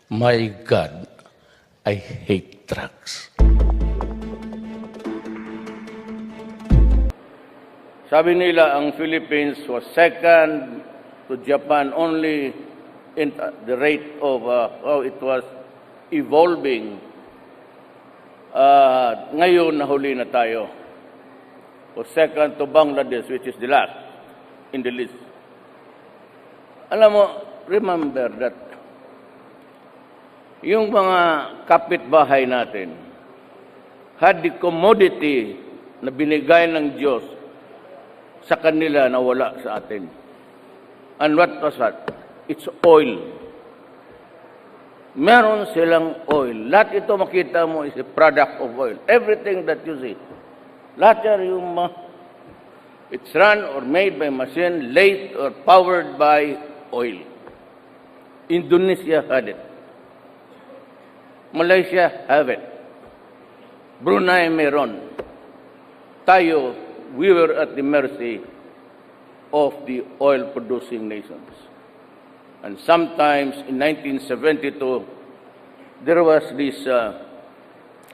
My God, I hate drugs. Sabi nila ang Philippines was second to Japan only in the rate of how it was evolving. Ngayon, nahuli na tayo. Was second to Bangladesh, which is the last in the list. Alam mo, remember that yung mga kapitbahay natin had the commodity na binigay ng Diyos sa kanila na wala sa atin. And what was that? It's oil. Meron silang oil. Lahat ito makita mo is a product of oil. Everything that you see. Lahat yan yung it's run or made by machine, lathe or powered by oil. Indonesia had it. Malaysia have it. Brunei meron. Tayo, we were at the mercy of the oil-producing nations. And sometimes in 1972, there was this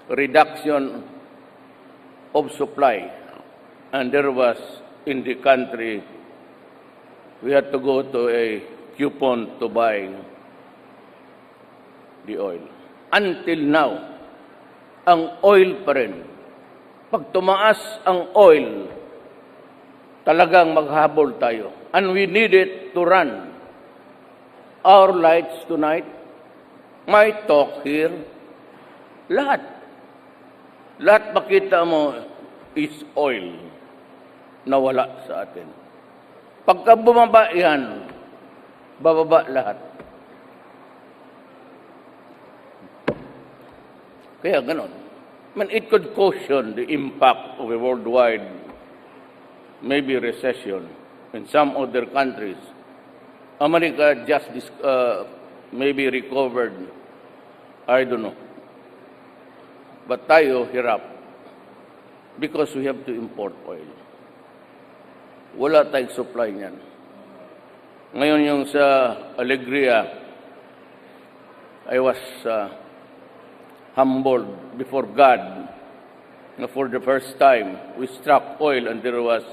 reduction of supply. And there was, in the country, we had to go to a coupon to buy the oil. Until now, ang oil pa rin. Pag tumaas ang oil, talagang maghabol tayo. And we need it to run our lights tonight, my talk here, lahat. Lahat makita mo is oil na wala sa atin. Pagka bumaba yan, bababa lahat. Kaya ganon. I mean, it could caution the impact of a worldwide, maybe recession in some other countries. America just maybe recovered, I don't know. But tayo hirap because we have to import oil. Wala tayong supply niyan. Ngayon yung sa Alegria, I was humbled before God. For the first time, we struck oil and there was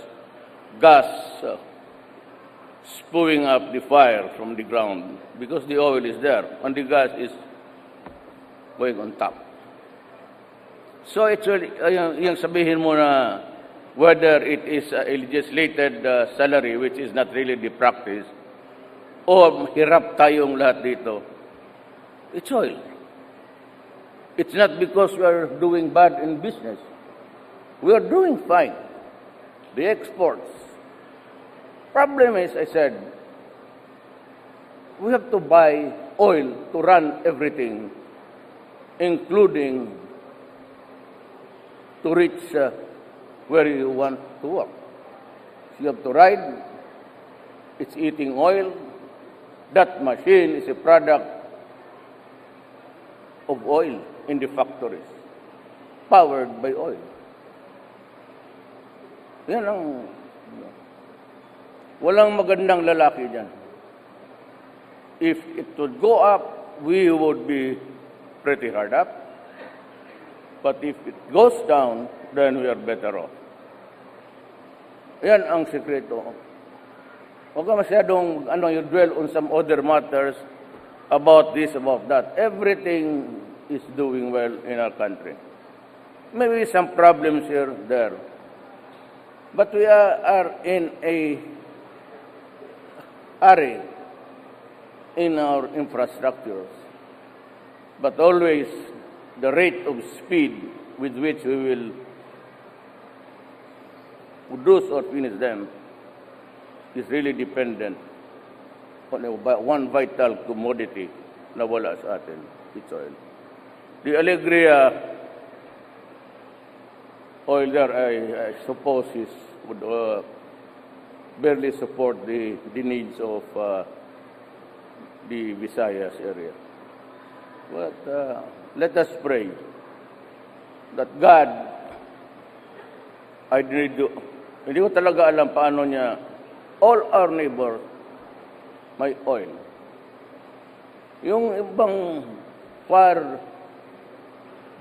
gas spewing up the fire from the ground because the oil is there and the gas is going on top. So it's yung sabihin mo na whether it is a legislated salary, which is not really the practice, o hirap tayong lahat dito, it's oil. It's not because we are doing bad in business. We are doing fine. The exports. Problem is, I said, we have to buy oil to run everything, including to reach where you want to work. So you have to ride, it's eating oil. That machine is a product of oil in the factories, powered by oil. Yan ang, walang magandang lalaki dyan. If it would go up, we would be pretty hard up. But if it goes down, then we are better off. Yan ang sekreto. Huwag ka masyadong you dwell on some other matters about this, about that. Everything is doing well in our country. Maybe some problems here, there. But we are in a hurry in our infrastructures. But always the rate of speed with which we will produce or finish them is really dependent on one vital commodity na wala sa atin, it's oil. The Alegria oil there, I suppose, would barely support the needs of the Visayas area. But let us pray that God, hindi ko talaga alam paano niya, all our neighbors, may oil. Yung ibang far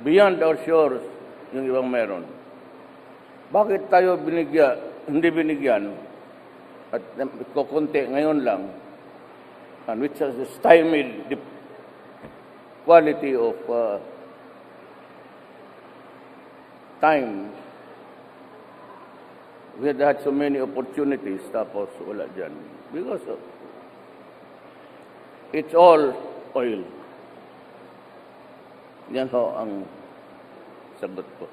beyond our shores, yung ibang meron. Bakit tayo hindi binigyan at kukunti ngayon lang, and which has stymied the quality of time. We had so many opportunities, tapos wala dyan. Because it's all oil. Yan ho ang sagot ko.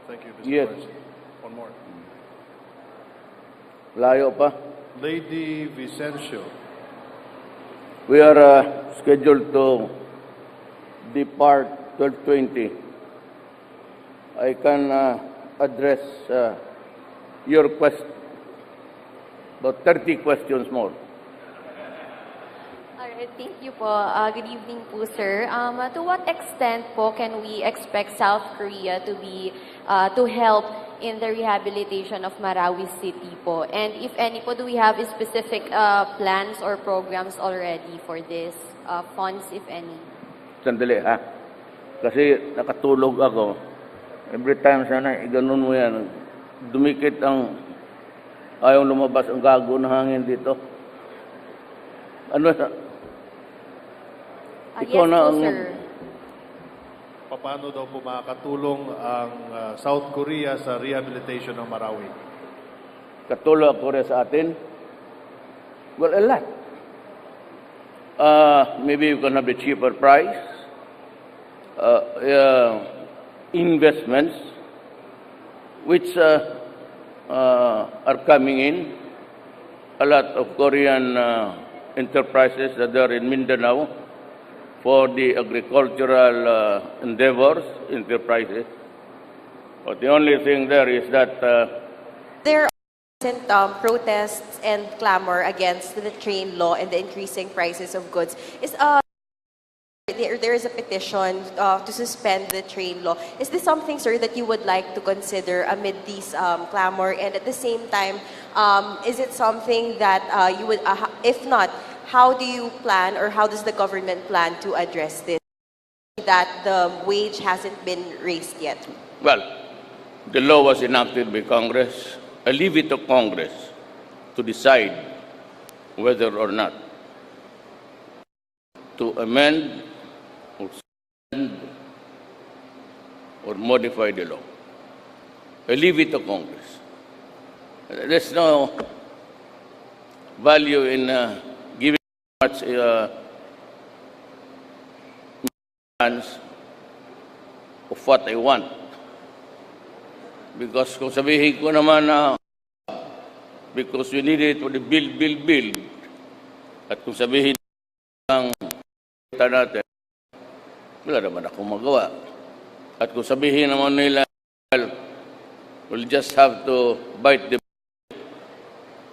Thank you, Mr. Yes. President. One more. Layo pa. Lady Vicencio. We are scheduled to depart 12:20. I can address your question, about 30 questions more. Alright, thank you po. Good evening po, sir. To what extent po can we expect South Korea to be to help in the rehabilitation of Marawi City po? And if any po, do we have specific plans or programs already for this funds, if any? Sandali ha. Kasi nakatulog ako. Every time sana, ganun mo yan. Dumikit ang ayaw lumabas ang gago ng hangin dito. Ano na? Yes po, sir. Paano daw po makakatulong ang South Korea sa rehabilitation ng Marawi? Katulog ako rin sa atin? Well, a lot. Maybe you can have the cheaper price. Investments which are coming in. A lot of Korean enterprises that are in Mindanao for the agricultural enterprises. But the only thing there is that There are protests and clamor against the train law and the increasing prices of goods. There is a petition to suspend the train law. Is this something, sir, that you would like to consider amid these clamor? And at the same time, is it something that you would, if not, how do you plan or how does the government plan to address this? That the wage hasn't been raised yet. well, the law was enacted by Congress. I leave it to Congress to decide whether or not to amend or suspend or modify the law. I leave it to Congress. There's no value in giving much chance of what I want. Because kung sabihin ko naman na because we need it for the build, at kung sabihin ng kita natin, wala naman akong magawa. At kung sabihin naman nila, we'll just have to bite the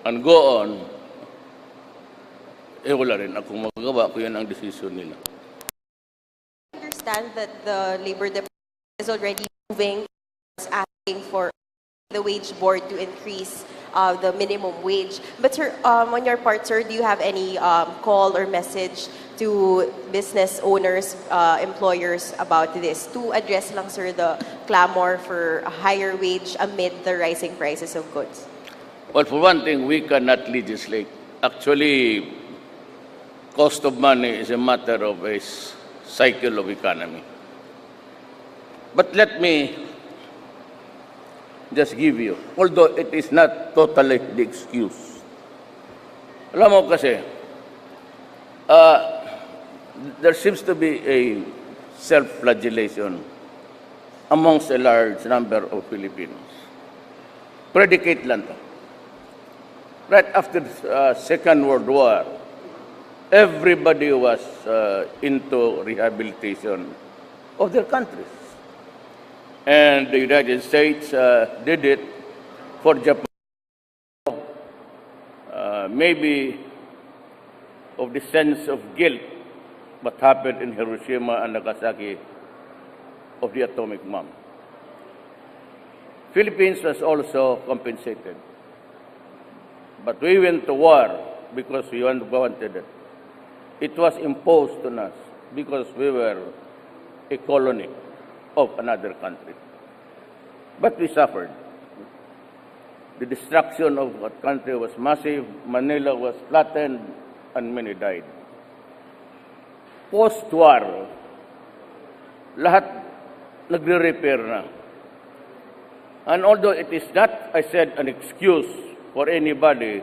and go on, wala rin akong magawa kung yan ang decision nila. I understand that the Labor Department is already moving, asking for the wage board to increase the minimum wage. But sir, on your part, sir, do you have any call or message to business owners, employers about this to address lang, sir, the clamor for a higher wage amid the rising prices of goods? Well, for one thing, we cannot legislate. Actually, cost of money is a matter of a cycle of economy. But let me just give you, although it is not totally the excuse. Alam mo kasi, there seems to be a self-flagellation amongst a large number of Filipinos. Predicate lang to. Right after the Second World War, everybody was into rehabilitation of their countries. And the United States did it for Japan. Maybe of the sense of guilt what happened in Hiroshima and Nagasaki of the atomic bomb. Philippines was also compensated. But we went to war because we wanted it. It was imposed on us because we were a colony of another country. But we suffered. The destruction of that country was massive. Manila was flattened and many died. Post-war, lahat nagre-repair na. And although it is not, I said, an excuse for anybody